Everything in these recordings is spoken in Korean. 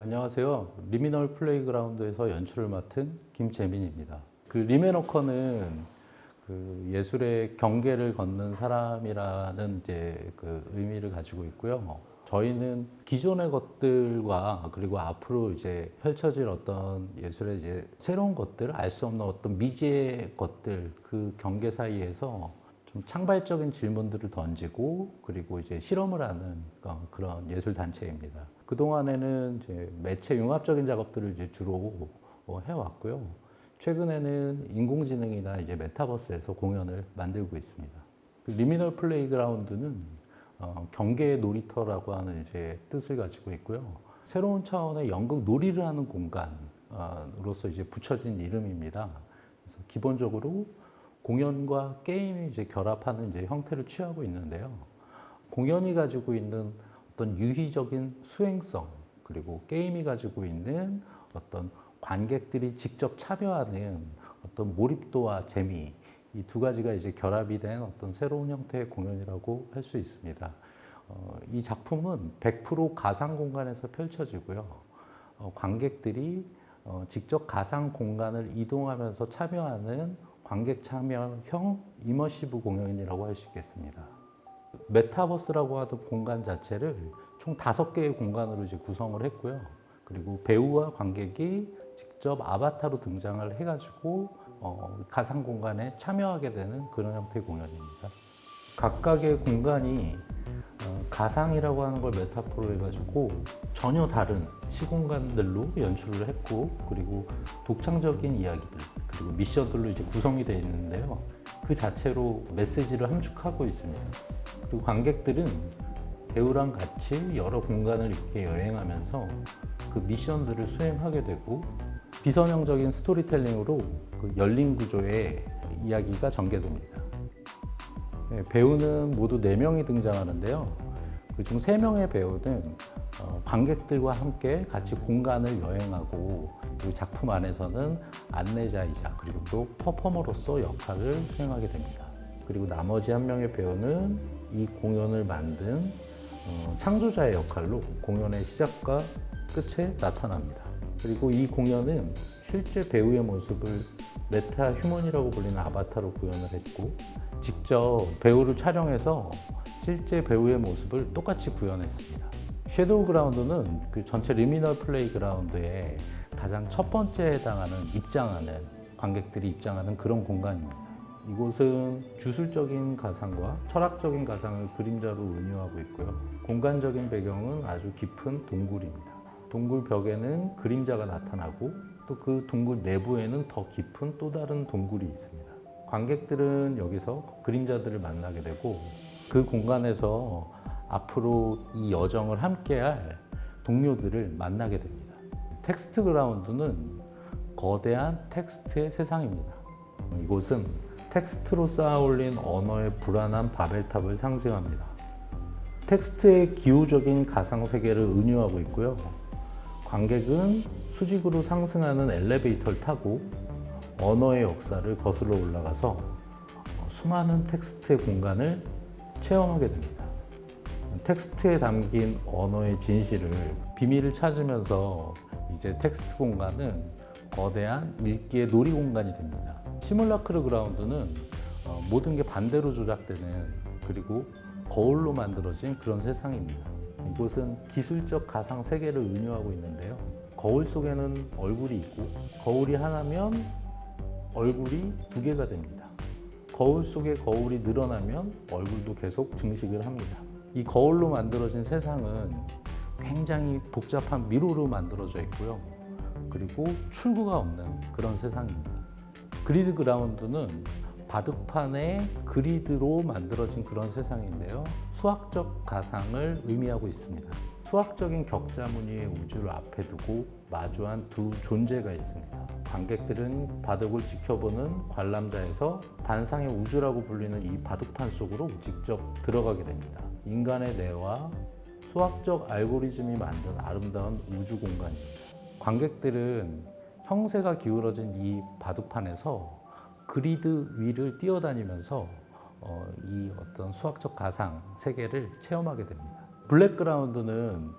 안녕하세요. 리미널 플레이그라운드에서 연출을 맡은 김재민입니다. 그 리메너커는 그 예술의 경계를 걷는 사람이라는 이제 그 의미를 가지고 있고요. 저희는 기존의 것들과 그리고 앞으로 이제 펼쳐질 어떤 예술의 이제 새로운 것들, 알 수 없는 어떤 미지의 것들, 그 경계 사이에서 좀 창발적인 질문들을 던지고 그리고 이제 실험을 하는 그런 예술 단체입니다. 그 동안에는 이제 매체 융합적인 작업들을 이제 주로 해왔고요. 최근에는 인공지능이나 이제 메타버스에서 공연을 만들고 있습니다. 그 리미널 플레이그라운드는 경계의 놀이터라고 하는 이제 뜻을 가지고 있고요. 새로운 차원의 연극 놀이를 하는 공간으로서 이제 붙여진 이름입니다. 그래서 기본적으로 공연과 게임이 이제 결합하는 이제 형태를 취하고 있는데요. 공연이 가지고 있는 어떤 유희적인 수행성, 그리고 게임이 가지고 있는 어떤 관객들이 직접 참여하는 어떤 몰입도와 재미, 이 두 가지가 이제 결합이 된 어떤 새로운 형태의 공연이라고 할 수 있습니다. 이 작품은 100% 가상 공간에서 펼쳐지고요. 관객들이 직접 가상 공간을 이동하면서 참여하는 관객 참여형 이머시브 공연이라고 할 수 있겠습니다. 메타버스라고 하던 공간 자체를 총 5개의 공간으로 이제 구성을 했고요. 그리고 배우와 관객이 직접 아바타로 등장을 해가지고 가상 공간에 참여하게 되는 그런 형태의 공연입니다. 각각의 공간이 가상이라고 하는 걸 메타포로 해가지고 전혀 다른 시공간들로 연출을 했고, 그리고 독창적인 이야기들, 그리고 미션들로 이제 구성이 되어 있는데요. 그 자체로 메시지를 함축하고 있습니다. 그리고 관객들은 배우랑 같이 여러 공간을 이렇게 여행하면서 그 미션들을 수행하게 되고, 비선형적인 스토리텔링으로 그 열린 구조의 이야기가 전개됩니다. 네, 배우는 모두 4명이 등장하는데요. 그중 3명의 배우는 관객들과 함께 같이 공간을 여행하고, 그리고 작품 안에서는 안내자이자 그리고 또 퍼포머로서 역할을 수행하게 됩니다. 그리고 나머지 1명의 배우는 이 공연을 만든 창조자의 역할로 공연의 시작과 끝에 나타납니다. 그리고 이 공연은 실제 배우의 모습을 메타 휴먼이라고 불리는 아바타로 구현을 했고, 직접 배우를 촬영해서 실제 배우의 모습을 똑같이 구현했습니다. 섀도우 그라운드는 그 전체 리미널 플레이그라운드의 가장 첫 번째에 해당하는 관객들이 입장하는 그런 공간입니다. 이곳은 주술적인 가상과 철학적인 가상을 그림자로 은유하고 있고요. 공간적인 배경은 아주 깊은 동굴입니다. 동굴 벽에는 그림자가 나타나고, 또 그 동굴 내부에는 더 깊은 또 다른 동굴이 있습니다. 관객들은 여기서 그림자들을 만나게 되고, 그 공간에서 앞으로 이 여정을 함께할 동료들을 만나게 됩니다. 텍스트 그라운드는 거대한 텍스트의 세상입니다. 이곳은 텍스트로 쌓아올린 언어의 불안한 바벨탑을 상징합니다. 텍스트의 기호적인 가상세계를 은유하고 있고요. 관객은 수직으로 상승하는 엘리베이터를 타고 언어의 역사를 거슬러 올라가서 수많은 텍스트의 공간을 체험하게 됩니다. 텍스트에 담긴 언어의 진실을, 비밀을 찾으면서 이제 텍스트 공간은 거대한 읽기의 놀이 공간이 됩니다. 시뮬라크르 그라운드는 모든 게 반대로 조작되는, 그리고 거울로 만들어진 그런 세상입니다. 이곳은 기술적 가상 세계를 은유하고 있는데요. 거울 속에는 얼굴이 있고, 거울이 하나면 얼굴이 2개가 됩니다. 거울 속에 거울이 늘어나면 얼굴도 계속 증식을 합니다. 이 거울로 만들어진 세상은 굉장히 복잡한 미로로 만들어져 있고요. 그리고 출구가 없는 그런 세상입니다. 그리드 그라운드는 바둑판의 그리드로 만들어진 그런 세상인데요. 수학적 가상을 의미하고 있습니다. 수학적인 격자무늬의 우주를 앞에 두고 마주한 두 존재가 있습니다. 관객들은 바둑을 지켜보는 관람자에서 반상의 우주라고 불리는 이 바둑판 속으로 직접 들어가게 됩니다. 인간의 뇌와 수학적 알고리즘이 만든 아름다운 우주 공간입니다. 관객들은 형세가 기울어진 이 바둑판에서 그리드 위를 뛰어다니면서 이 어떤 수학적 가상 세계를 체험하게 됩니다. 블랙그라운드는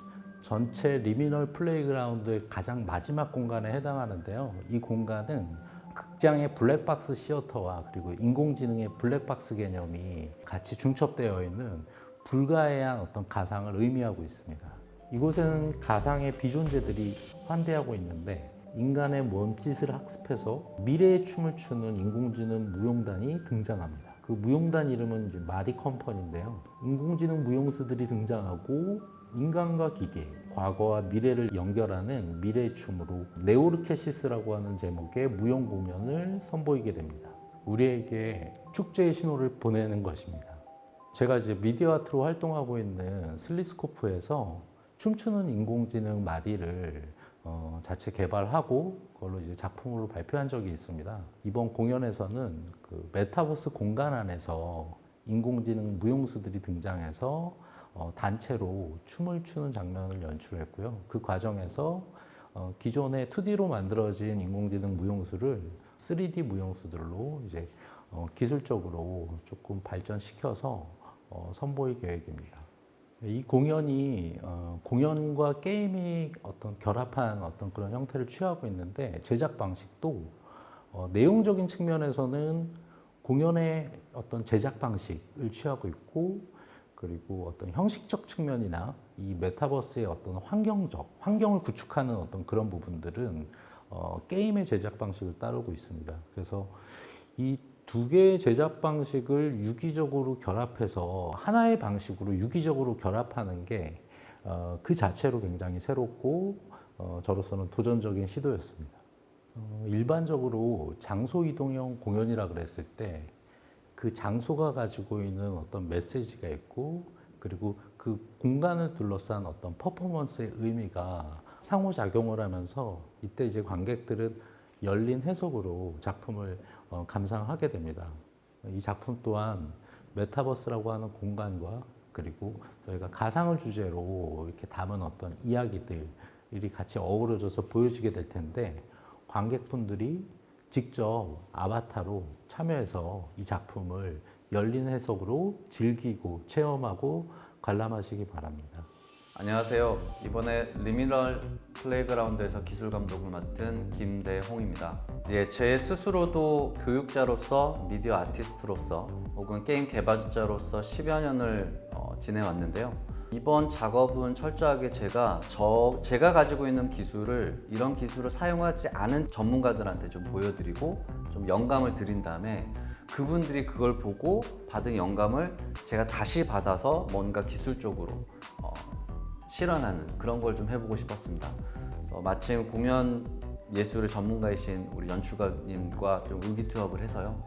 전체 리미널 플레이그라운드의 가장 마지막 공간에 해당하는데요. 이 공간은 극장의 블랙박스 시어터와 그리고 인공지능의 블랙박스 개념이 같이 중첩되어 있는 불가해한 어떤 가상을 의미하고 있습니다. 이곳에는 가상의 비존재들이 환대하고 있는데 인간의 몸짓을 학습해서 미래의 춤을 추는 인공지능 무용단이 등장합니다. 그 무용단 이름은 이제 마디 컴퍼니인데요. 인공지능 무용수들이 등장하고 인간과 기계, 과거와 미래를 연결하는 미래의 춤으로 네오르케시스라고 하는 제목의 무용 공연을 선보이게 됩니다. 우리에게 축제의 신호를 보내는 것입니다. 제가 이제 미디어 아트로 활동하고 있는 슬리스코프에서 춤추는 인공지능 마디를 자체 개발하고 그걸로 이제 작품으로 발표한 적이 있습니다. 이번 공연에서는 그 메타버스 공간 안에서 인공지능 무용수들이 등장해서 단체로 춤을 추는 장면을 연출했고요. 그 과정에서 기존의 2D로 만들어진 인공지능 무용수를 3D 무용수들로 이제 기술적으로 조금 발전시켜서 선보일 계획입니다. 이 공연이 공연과 게임이 어떤 결합한 어떤 그런 형태를 취하고 있는데 제작 방식도 내용적인 측면에서는 공연의 어떤 제작 방식을 취하고 있고 그리고 어떤 형식적 측면이나 이 메타버스의 어떤 환경을 구축하는 어떤 그런 부분들은 게임의 제작 방식을 따르고 있습니다. 그래서 이 두 개의 제작 방식을 유기적으로 결합해서 하나의 방식으로 유기적으로 결합하는 게 그 자체로 굉장히 새롭고 저로서는 도전적인 시도였습니다. 일반적으로 장소 이동형 공연이라 그랬을 때 그 장소가 가지고 있는 어떤 메시지가 있고 그리고 그 공간을 둘러싼 어떤 퍼포먼스의 의미가 상호작용을 하면서 이때 이제 관객들은 열린 해석으로 작품을 감상하게 됩니다. 이 작품 또한 메타버스라고 하는 공간과 그리고 저희가 가상을 주제로 이렇게 담은 어떤 이야기들이 같이 어우러져서 보여지게 될 텐데 관객분들이 직접 아바타로 참여해서 이 작품을 열린 해석으로 즐기고 체험하고 관람하시기 바랍니다. 안녕하세요. 이번에 리미널 플레이그라운드에서 기술 감독을 맡은 김대홍입니다. 제 스스로도 교육자로서 미디어 아티스트로서 혹은 게임 개발자로서 10여 년을 지내왔는데요. 이번 작업은 철저하게 제가 가지고 있는 기술을 이런 기술을 사용하지 않은 전문가들한테 좀 보여드리고 좀 영감을 드린 다음에 그분들이 그걸 보고 받은 영감을 제가 다시 받아서 뭔가 기술적으로 실현하는 그런 걸 좀 해보고 싶었습니다. 마침 공연 예술의 전문가이신 우리 연출가님과 좀 의기투합을 해서요.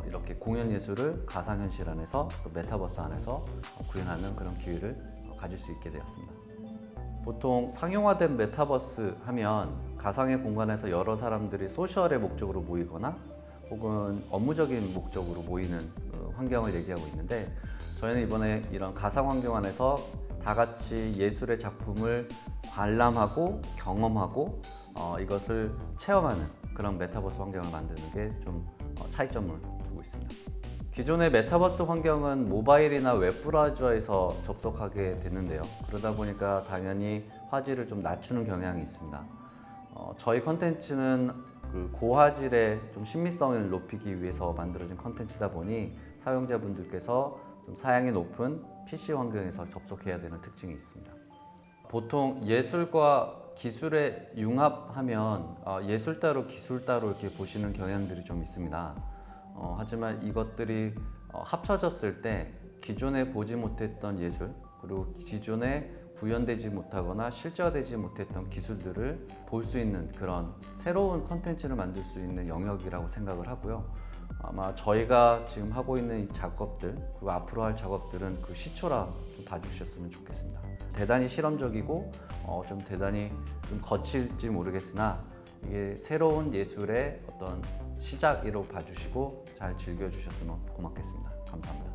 이렇게 공연 예술을 가상현실 안에서 또 메타버스 안에서 구현하는 그런 기회를 가질 수 있게 되었습니다. 보통 상용화된 메타버스 하면 가상의 공간에서 여러 사람들이 소셜의 목적으로 모이거나 혹은 업무적인 목적으로 모이는 환경을 얘기하고 있는데 저희는 이번에 이런 가상 환경 안에서 다 같이 예술의 작품을 관람하고 경험하고 이것을 체험하는 그런 메타버스 환경을 만드는 게 좀 차이점을 두고 있습니다. 기존의 메타버스 환경은 모바일이나 웹 브라우저에서 접속하게 되는데요. 그러다 보니까 당연히 화질을 좀 낮추는 경향이 있습니다. 저희 컨텐츠는 그 고화질의 좀 신미성을 높이기 위해서 만들어진 컨텐츠다 보니 사용자분들께서 좀 사양이 높은 PC 환경에서 접속해야 되는 특징이 있습니다. 보통 예술과 기술의 융합하면 예술 따로 기술 따로 이렇게 보시는 경향들이 좀 있습니다. 하지만 이것들이 합쳐졌을 때 기존에 보지 못했던 예술 그리고 기존에 구현되지 못하거나 실제화되지 못했던 기술들을 볼 수 있는 그런 새로운 컨텐츠를 만들 수 있는 영역이라고 생각을 하고요. 아마 저희가 지금 하고 있는 이 작업들 그리고 앞으로 할 작업들은 그 시초라 좀 봐주셨으면 좋겠습니다. 대단히 실험적이고 좀 대단히 좀 거칠지 모르겠으나 이게 새로운 예술의 어떤 시작이라고 봐주시고 잘 즐겨주셨으면 고맙겠습니다. 감사합니다.